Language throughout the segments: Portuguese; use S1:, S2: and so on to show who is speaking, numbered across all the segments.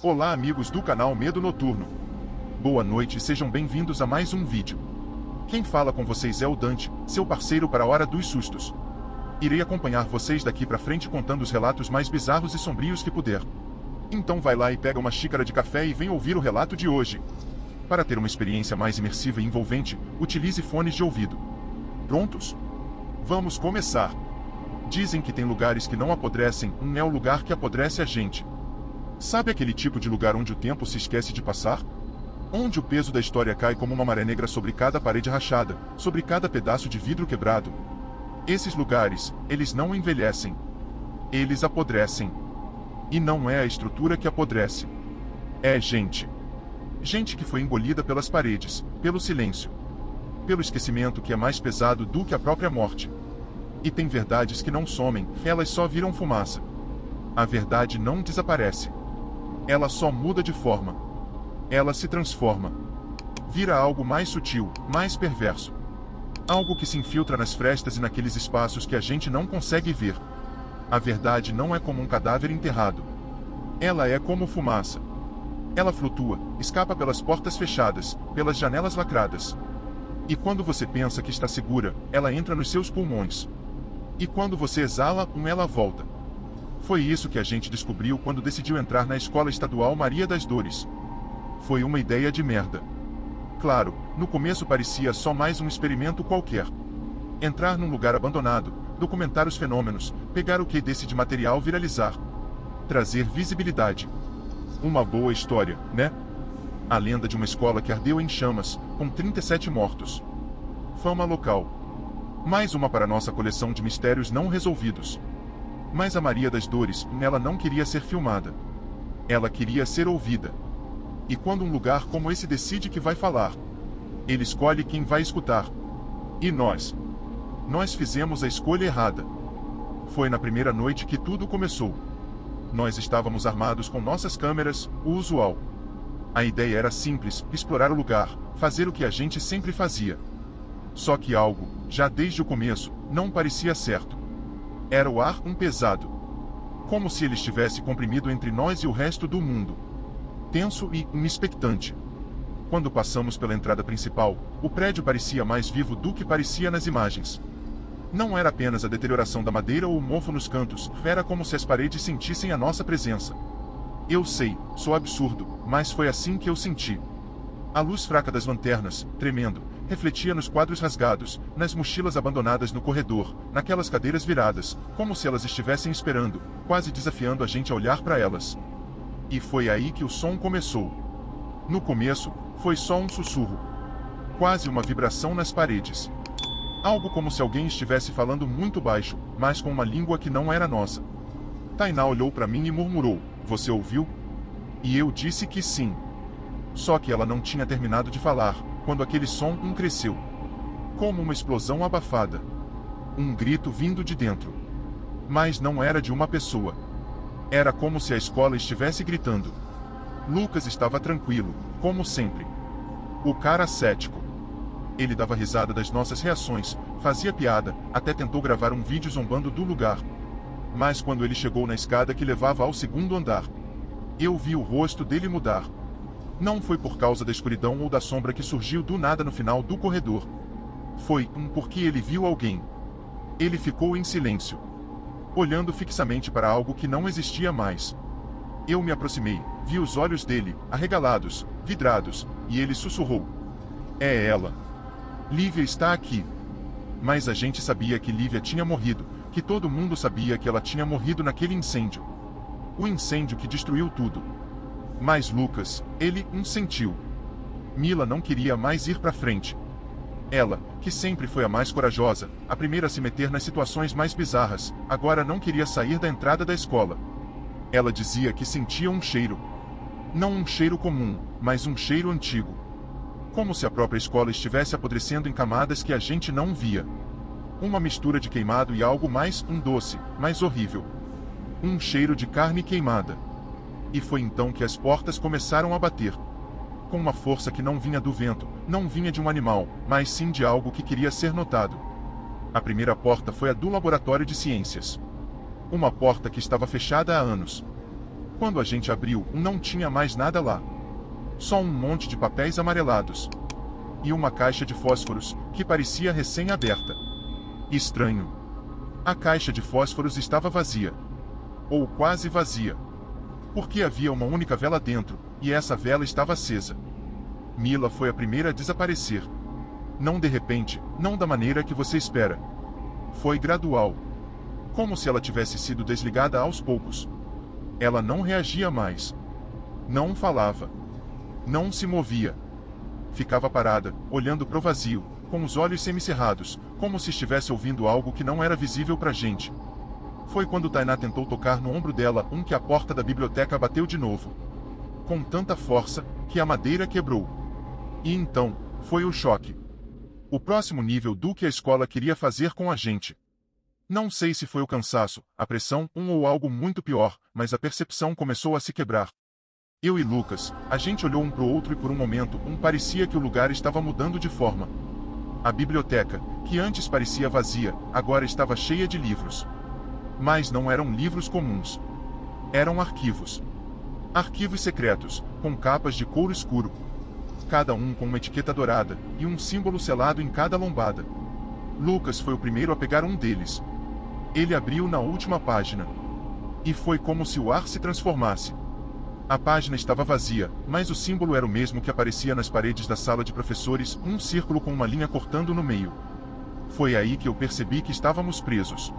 S1: Olá amigos do canal Medo Noturno. Boa noite e sejam bem-vindos a mais um vídeo. Quem fala com vocês é o Dante, seu parceiro para a Hora dos Sustos. Irei acompanhar vocês daqui pra frente contando os relatos mais bizarros e sombrios que puder. Então vai lá e pega uma xícara de café e vem ouvir o relato de hoje. Para ter uma experiência mais imersiva e envolvente, utilize fones de ouvido. Prontos? Vamos começar! Dizem que tem lugares que não apodrecem, é o lugar que apodrece a gente. Sabe aquele tipo de lugar onde o tempo se esquece de passar? Onde o peso da história cai como uma maré negra sobre cada parede rachada, sobre cada pedaço de vidro quebrado? Esses lugares, eles não envelhecem. Eles apodrecem. E não é a estrutura que apodrece. É gente. Gente que foi engolida pelas paredes, pelo silêncio. Pelo esquecimento que é mais pesado do que a própria morte. E tem verdades que não somem, elas só viram fumaça. A verdade não desaparece. Ela só muda de forma. Ela se transforma. Vira algo mais sutil, mais perverso. Algo que se infiltra nas frestas e naqueles espaços que a gente não consegue ver. A verdade não é como um cadáver enterrado. Ela é como fumaça. Ela flutua, escapa pelas portas fechadas, pelas janelas lacradas. E quando você pensa que está segura, ela entra nos seus pulmões. E quando você exala, ela volta. Foi isso que a gente descobriu quando decidiu entrar na Escola Estadual Maria das Dores. Foi uma ideia de merda. Claro, no começo parecia só mais um experimento qualquer. Entrar num lugar abandonado, documentar os fenômenos, pegar o que desse de material viralizar. Trazer visibilidade. Uma boa história, né? A lenda de uma escola que ardeu em chamas, com 37 mortos. Fama local. Mais uma para nossa coleção de mistérios não resolvidos. Mas a Maria das Dores, ela não queria ser filmada. Ela queria ser ouvida. E quando um lugar como esse decide que vai falar, ele escolhe quem vai escutar. E nós? Nós fizemos a escolha errada. Foi na primeira noite que tudo começou. Nós estávamos armados com nossas câmeras, o usual. A ideia era simples, explorar o lugar, fazer o que a gente sempre fazia. Só que algo, já desde o começo, não parecia certo. Era o ar pesado. Como se ele estivesse comprimido entre nós e o resto do mundo. Tenso e expectante. Quando passamos pela entrada principal, o prédio parecia mais vivo do que parecia nas imagens. Não era apenas a deterioração da madeira ou o mofo nos cantos, era como se as paredes sentissem a nossa presença. Eu sei, sou absurdo, mas foi assim que eu senti. A luz fraca das lanternas, tremendo, refletia nos quadros rasgados, nas mochilas abandonadas no corredor, naquelas cadeiras viradas, como se elas estivessem esperando, quase desafiando a gente a olhar para elas. E foi aí que o som começou. No começo, foi só um sussurro. Quase uma vibração nas paredes. Algo como se alguém estivesse falando muito baixo, mas com uma língua que não era nossa. Tainá olhou para mim e murmurou: "Você ouviu?" E eu disse que sim. Só que ela não tinha terminado de falar, quando aquele som cresceu. Como uma explosão abafada. Um grito vindo de dentro. Mas não era de uma pessoa. Era como se a escola estivesse gritando. Lucas estava tranquilo, como sempre. O cara cético. Ele dava risada das nossas reações, fazia piada, até tentou gravar um vídeo zombando do lugar. Mas quando ele chegou na escada que levava ao segundo andar, eu vi o rosto dele mudar. Não foi por causa da escuridão ou da sombra que surgiu do nada no final do corredor. Foi porque ele viu alguém. Ele ficou em silêncio, olhando fixamente para algo que não existia mais. Eu me aproximei, vi os olhos dele, arregalados, vidrados, e ele sussurrou: "É ela. Lívia está aqui." Mas a gente sabia que Lívia tinha morrido, que todo mundo sabia que ela tinha morrido naquele incêndio. O incêndio que destruiu tudo. Mas Lucas, ele sentiu. Mila não queria mais ir para frente. Ela, que sempre foi a mais corajosa, a primeira a se meter nas situações mais bizarras, agora não queria sair da entrada da escola. Ela dizia que sentia um cheiro. Não um cheiro comum, mas um cheiro antigo. Como se a própria escola estivesse apodrecendo em camadas que a gente não via. Uma mistura de queimado e algo mais doce, mais horrível. Um cheiro de carne queimada. E foi então que as portas começaram a bater. Com uma força que não vinha do vento, não vinha de um animal, mas sim de algo que queria ser notado. A primeira porta foi a do laboratório de ciências. Uma porta que estava fechada há anos. Quando a gente abriu, não tinha mais nada lá. Só um monte de papéis amarelados. E uma caixa de fósforos, que parecia recém-aberta. Estranho. A caixa de fósforos estava vazia. Ou quase vazia. Porque havia uma única vela dentro, e essa vela estava acesa. Mila foi a primeira a desaparecer. Não de repente, não da maneira que você espera. Foi gradual. Como se ela tivesse sido desligada aos poucos. Ela não reagia mais. Não falava. Não se movia. Ficava parada, olhando para o vazio, com os olhos semicerrados, como se estivesse ouvindo algo que não era visível pra gente. Foi quando Tainá tentou tocar no ombro dela, que a porta da biblioteca bateu de novo. Com tanta força, que a madeira quebrou. E então, foi o choque. O próximo nível do que a escola queria fazer com a gente. Não sei se foi o cansaço, a pressão, ou algo muito pior, mas a percepção começou a se quebrar. Eu e Lucas, a gente olhou um pro outro e por um momento, parecia que o lugar estava mudando de forma. A biblioteca, que antes parecia vazia, agora estava cheia de livros. Mas não eram livros comuns. Eram arquivos. Arquivos secretos, com capas de couro escuro. Cada um com uma etiqueta dourada, e um símbolo selado em cada lombada. Lucas foi o primeiro a pegar um deles. Ele abriu na última página. E foi como se o ar se transformasse. A página estava vazia, mas o símbolo era o mesmo que aparecia nas paredes da sala de professores, um círculo com uma linha cortando no meio. Foi aí que eu percebi que estávamos presos.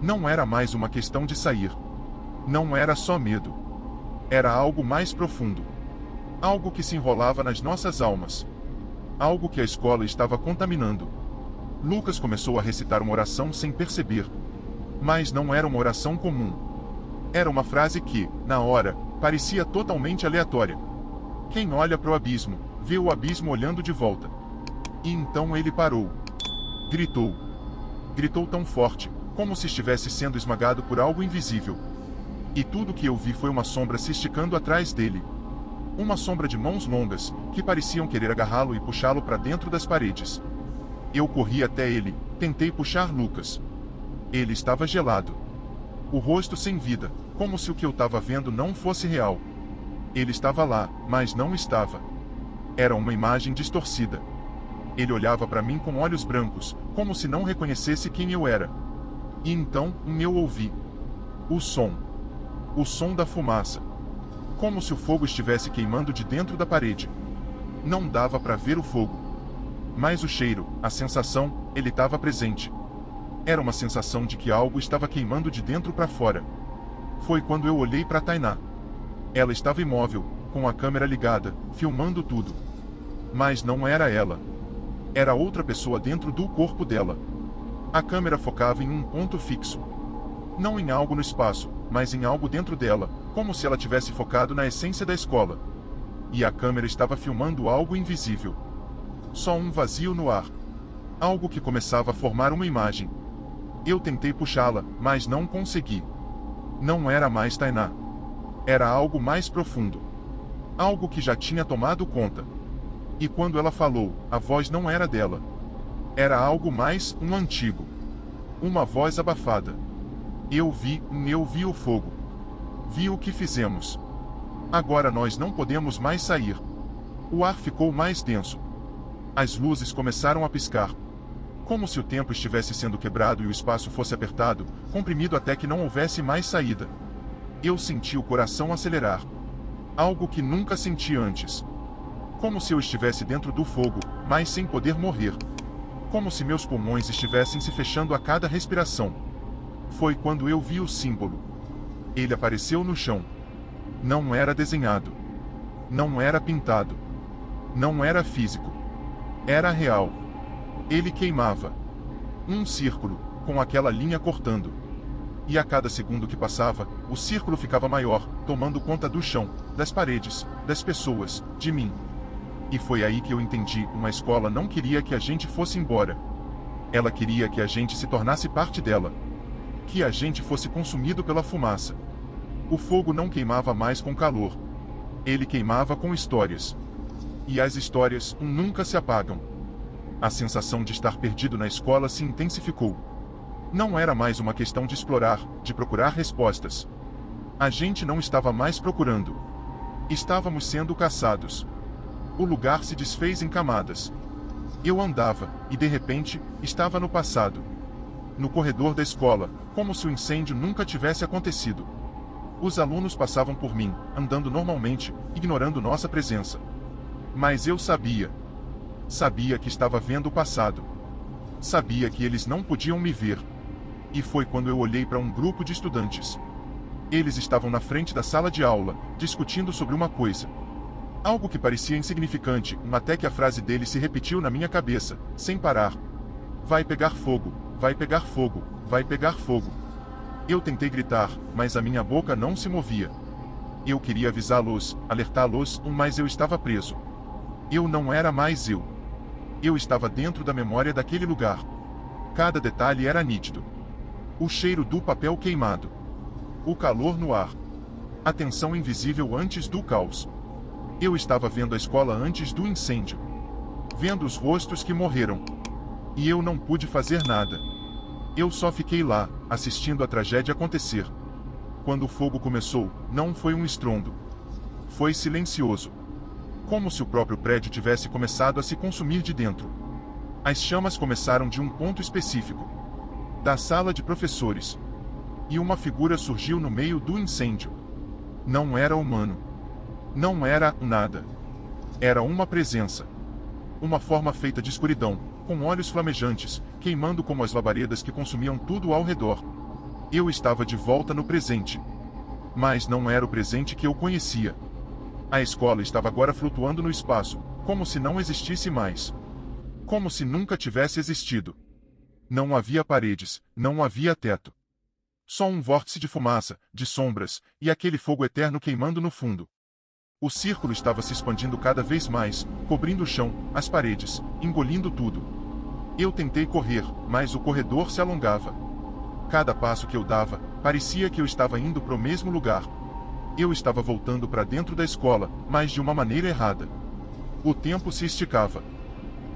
S1: Não era mais uma questão de sair. Não era só medo. Era algo mais profundo. Algo que se enrolava nas nossas almas. Algo que a escola estava contaminando. Lucas começou a recitar uma oração sem perceber. Mas não era uma oração comum. Era uma frase que, na hora, parecia totalmente aleatória. Quem olha para o abismo, vê o abismo olhando de volta. E então ele parou. Gritou. Gritou tão forte, como se estivesse sendo esmagado por algo invisível. E tudo que eu vi foi uma sombra se esticando atrás dele. Uma sombra de mãos longas, que pareciam querer agarrá-lo e puxá-lo para dentro das paredes. Eu corri até ele, tentei puxar Lucas. Ele estava gelado. O rosto sem vida, como se o que eu estava vendo não fosse real. Ele estava lá, mas não estava. Era uma imagem distorcida. Ele olhava para mim com olhos brancos, como se não reconhecesse quem eu era. E então, eu ouvi. O som. O som da fumaça. Como se o fogo estivesse queimando de dentro da parede. Não dava para ver o fogo. Mas o cheiro, a sensação, ele estava presente. Era uma sensação de que algo estava queimando de dentro para fora. Foi quando eu olhei para Tainá. Ela estava imóvel, com a câmera ligada, filmando tudo. Mas não era ela. Era outra pessoa dentro do corpo dela. A câmera focava em um ponto fixo. Não em algo no espaço, mas em algo dentro dela, como se ela tivesse focado na essência da escola. E a câmera estava filmando algo invisível. Só um vazio no ar. Algo que começava a formar uma imagem. Eu tentei puxá-la, mas não consegui. Não era mais Tainá. Era algo mais profundo. Algo que já tinha tomado conta. E quando ela falou, a voz não era dela. Era algo mais, antigo. Uma voz abafada. Eu vi o fogo. Vi o que fizemos. Agora nós não podemos mais sair. O ar ficou mais denso. As luzes começaram a piscar. Como se o tempo estivesse sendo quebrado e o espaço fosse apertado, comprimido até que não houvesse mais saída. Eu senti o coração acelerar. Algo que nunca senti antes. Como se eu estivesse dentro do fogo, mas sem poder morrer. Como se meus pulmões estivessem se fechando a cada respiração. Foi quando eu vi o símbolo. Ele apareceu no chão. Não era desenhado. Não era pintado. Não era físico. Era real. Ele queimava. Um círculo, com aquela linha cortando. E a cada segundo que passava, o círculo ficava maior, tomando conta do chão, das paredes, das pessoas, de mim. E foi aí que eu entendi, uma escola não queria que a gente fosse embora. Ela queria que a gente se tornasse parte dela. Que a gente fosse consumido pela fumaça. O fogo não queimava mais com calor. Ele queimava com histórias. E as histórias, nunca se apagam. A sensação de estar perdido na escola se intensificou. Não era mais uma questão de explorar, de procurar respostas. A gente não estava mais procurando. Estávamos sendo caçados. O lugar se desfez em camadas. Eu andava, e de repente, estava no passado. No corredor da escola, como se o incêndio nunca tivesse acontecido. Os alunos passavam por mim, andando normalmente, ignorando nossa presença. Mas eu sabia. Sabia que estava vendo o passado. Sabia que eles não podiam me ver. E foi quando eu olhei para um grupo de estudantes. Eles estavam na frente da sala de aula, discutindo sobre uma coisa. Algo que parecia insignificante, até que a frase dele se repetiu na minha cabeça, sem parar. Vai pegar fogo, vai pegar fogo, vai pegar fogo. Eu tentei gritar, mas a minha boca não se movia. Eu queria avisá-los, alertá-los, mas eu estava preso. Eu não era mais eu. Eu estava dentro da memória daquele lugar. Cada detalhe era nítido. O cheiro do papel queimado. O calor no ar. A tensão invisível antes do caos. Eu estava vendo a escola antes do incêndio. Vendo os rostos que morreram. E eu não pude fazer nada. Eu só fiquei lá, assistindo a tragédia acontecer. Quando o fogo começou, não foi um estrondo. Foi silencioso. Como se o próprio prédio tivesse começado a se consumir de dentro. As chamas começaram de um ponto específico. Da sala de professores. E uma figura surgiu no meio do incêndio. Não era humano. Não era nada. Era uma presença. Uma forma feita de escuridão, com olhos flamejantes, queimando como as labaredas que consumiam tudo ao redor. Eu estava de volta no presente. Mas não era o presente que eu conhecia. A escola estava agora flutuando no espaço, como se não existisse mais. Como se nunca tivesse existido. Não havia paredes, não havia teto. Só um vórtice de fumaça, de sombras, e aquele fogo eterno queimando no fundo. O círculo estava se expandindo cada vez mais, cobrindo o chão, as paredes, engolindo tudo. Eu tentei correr, mas o corredor se alongava. Cada passo que eu dava, parecia que eu estava indo para o mesmo lugar. Eu estava voltando para dentro da escola, mas de uma maneira errada. O tempo se esticava.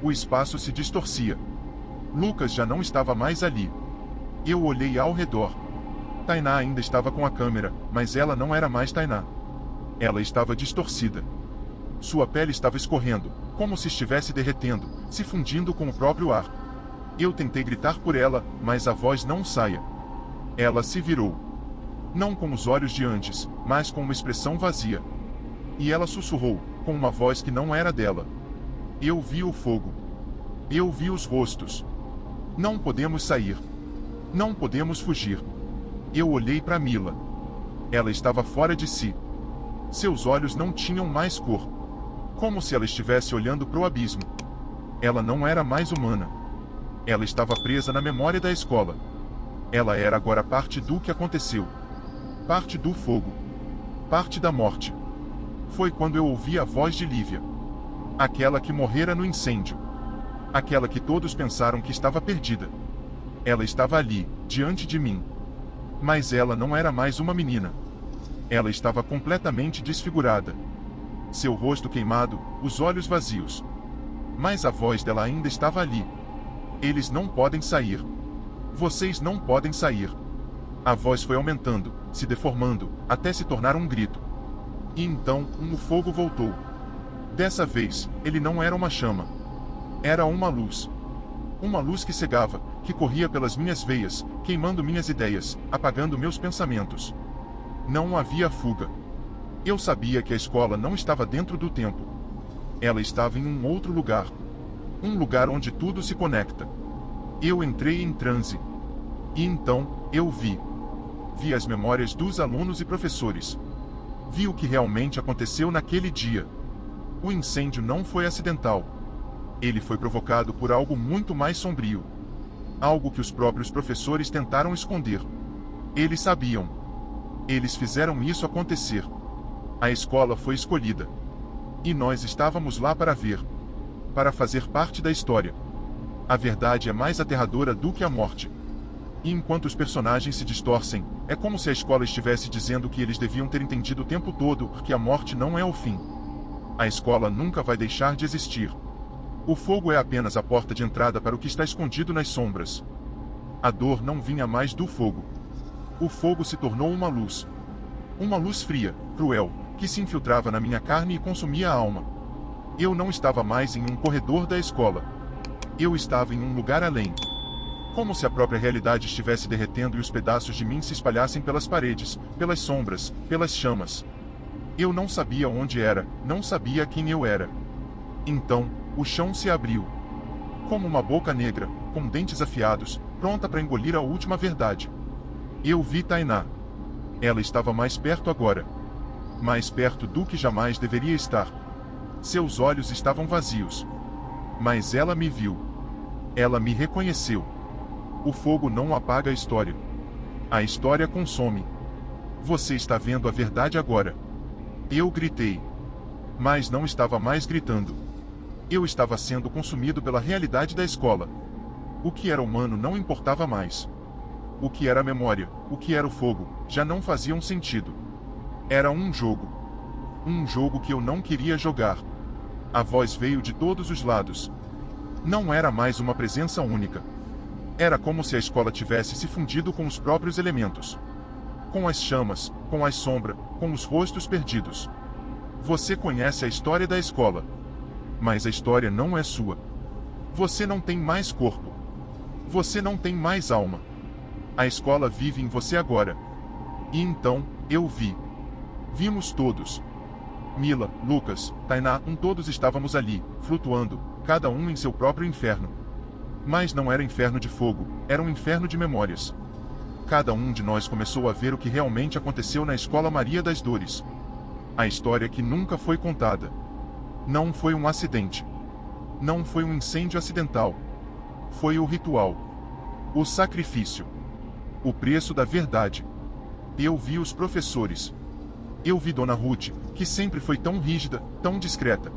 S1: O espaço se distorcia. Lucas já não estava mais ali. Eu olhei ao redor. Tainá ainda estava com a câmera, mas ela não era mais Tainá. Ela estava distorcida. Sua pele estava escorrendo, como se estivesse derretendo, se fundindo com o próprio ar. Eu tentei gritar por ela, mas a voz não saía. Ela se virou. Não com os olhos de antes, mas com uma expressão vazia. E ela sussurrou, com uma voz que não era dela. Eu vi o fogo. Eu vi os rostos. Não podemos sair. Não podemos fugir. Eu olhei para Mila. Ela estava fora de si. Seus olhos não tinham mais cor. Como se ela estivesse olhando para o abismo. Ela não era mais humana. Ela estava presa na memória da escola. Ela era agora parte do que aconteceu. Parte do fogo. Parte da morte. Foi quando eu ouvi a voz de Lívia. Aquela que morrera no incêndio. Aquela que todos pensaram que estava perdida. Ela estava ali, diante de mim. Mas ela não era mais uma menina. Ela estava completamente desfigurada. Seu rosto queimado, os olhos vazios. Mas a voz dela ainda estava ali. Eles não podem sair. Vocês não podem sair. A voz foi aumentando, se deformando, até se tornar um grito. E então, o fogo voltou. Dessa vez, ele não era uma chama. Era uma luz. Uma luz que cegava, que corria pelas minhas veias, queimando minhas ideias, apagando meus pensamentos. Não havia fuga. Eu sabia que a escola não estava dentro do tempo. Ela estava em um outro lugar. Um lugar onde tudo se conecta. Eu entrei em transe. E então, eu vi. Vi as memórias dos alunos e professores. Vi o que realmente aconteceu naquele dia. O incêndio não foi acidental. Ele foi provocado por algo muito mais sombrio. Algo que os próprios professores tentaram esconder. Eles sabiam. Eles fizeram isso acontecer. A escola foi escolhida. E nós estávamos lá para ver. Para fazer parte da história. A verdade é mais aterradora do que a morte. E enquanto os personagens se distorcem, é como se a escola estivesse dizendo que eles deviam ter entendido o tempo todo que a morte não é o fim. A escola nunca vai deixar de existir. O fogo é apenas a porta de entrada para o que está escondido nas sombras. A dor não vinha mais do fogo. O fogo se tornou uma luz. Uma luz fria, cruel, que se infiltrava na minha carne e consumia a alma. Eu não estava mais em um corredor da escola. Eu estava em um lugar além. Como se a própria realidade estivesse derretendo e os pedaços de mim se espalhassem pelas paredes, pelas sombras, pelas chamas. Eu não sabia onde era, não sabia quem eu era. Então, o chão se abriu. Como uma boca negra, com dentes afiados, pronta para engolir a última verdade. Eu vi Tainá. Ela estava mais perto agora. Mais perto do que jamais deveria estar. Seus olhos estavam vazios. Mas ela me viu. Ela me reconheceu. O fogo não apaga a história. A história consome. Você está vendo a verdade agora. Eu gritei. Mas não estava mais gritando. Eu estava sendo consumido pela realidade da escola. O que era humano não importava mais. O que era a memória, o que era o fogo, já não faziam sentido. Era um jogo. Um jogo que eu não queria jogar. A voz veio de todos os lados. Não era mais uma presença única. Era como se a escola tivesse se fundido com os próprios elementos. Com as chamas, com a sombra, com os rostos perdidos. Você conhece a história da escola. Mas a história não é sua. Você não tem mais corpo. Você não tem mais alma. A escola vive em você agora. E então, eu vi. Vimos todos. Mila, Lucas, Tainá, todos estávamos ali, flutuando, cada um em seu próprio inferno. Mas não era inferno de fogo, era um inferno de memórias. Cada um de nós começou a ver o que realmente aconteceu na Escola Maria das Dores. A história que nunca foi contada. Não foi um acidente. Não foi um incêndio acidental. Foi o ritual. O sacrifício. O preço da verdade. Eu vi os professores. Eu vi Dona Ruth, que sempre foi tão rígida, tão discreta.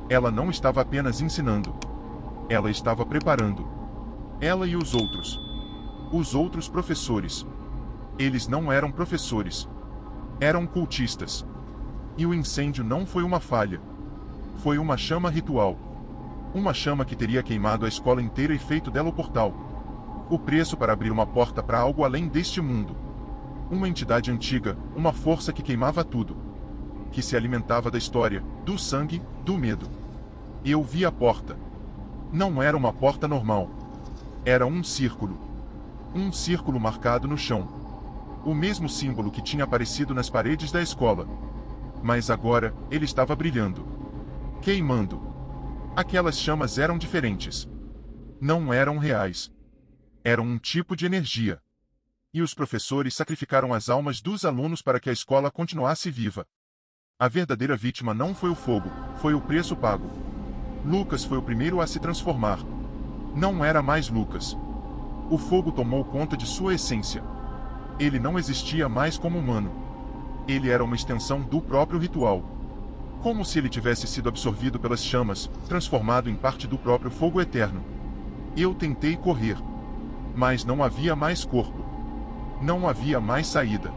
S1: Ela não estava apenas ensinando. Ela estava preparando. Ela e os outros. Os outros professores. Eles não eram professores. Eram cultistas. E o incêndio não foi uma falha. Foi uma chama ritual. Uma chama que teria queimado a escola inteira e feito dela o portal. O preço para abrir uma porta para algo além deste mundo. Uma entidade antiga, uma força que queimava tudo. Que se alimentava da história, do sangue, do medo. Eu vi a porta. Não era uma porta normal. Era um círculo. Um círculo marcado no chão. O mesmo símbolo que tinha aparecido nas paredes da escola. Mas agora, ele estava brilhando. Queimando. Aquelas chamas eram diferentes. Não eram reais. Eram um tipo de energia. E os professores sacrificaram as almas dos alunos para que a escola continuasse viva. A verdadeira vítima não foi o fogo, foi o preço pago. Lucas foi o primeiro a se transformar. Não era mais Lucas. O fogo tomou conta de sua essência. Ele não existia mais como humano. Ele era uma extensão do próprio ritual. Como se ele tivesse sido absorvido pelas chamas, transformado em parte do próprio fogo eterno. Eu tentei correr. Mas não havia mais corpo. Não havia mais saída.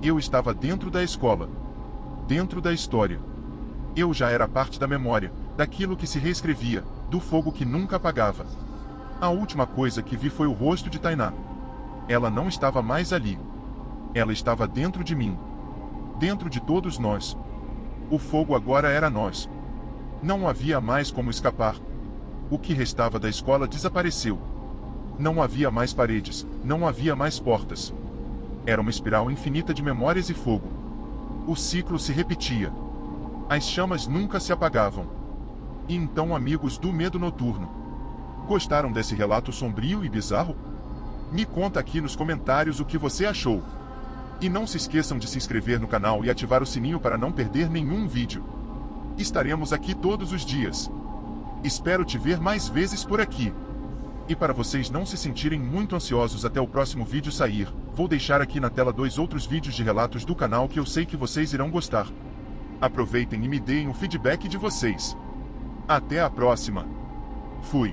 S1: Eu estava dentro da escola. Dentro da história. Eu já era parte da memória, daquilo que se reescrevia, do fogo que nunca apagava. A última coisa que vi foi o rosto de Tainá. Ela não estava mais ali. Ela estava dentro de mim. Dentro de todos nós. O fogo agora era nós. Não havia mais como escapar. O que restava da escola desapareceu. Não havia mais paredes, não havia mais portas. Era uma espiral infinita de memórias e fogo. O ciclo se repetia. As chamas nunca se apagavam. E então, amigos do Medo Noturno, gostaram desse relato sombrio e bizarro? Me conta aqui nos comentários o que você achou. E não se esqueçam de se inscrever no canal e ativar o sininho para não perder nenhum vídeo. Estaremos aqui todos os dias. Espero te ver mais vezes por aqui. E para vocês não se sentirem muito ansiosos até o próximo vídeo sair, vou deixar aqui na tela 2 outros vídeos de relatos do canal que eu sei que vocês irão gostar. Aproveitem e me deem o feedback de vocês. Até a próxima. Fui.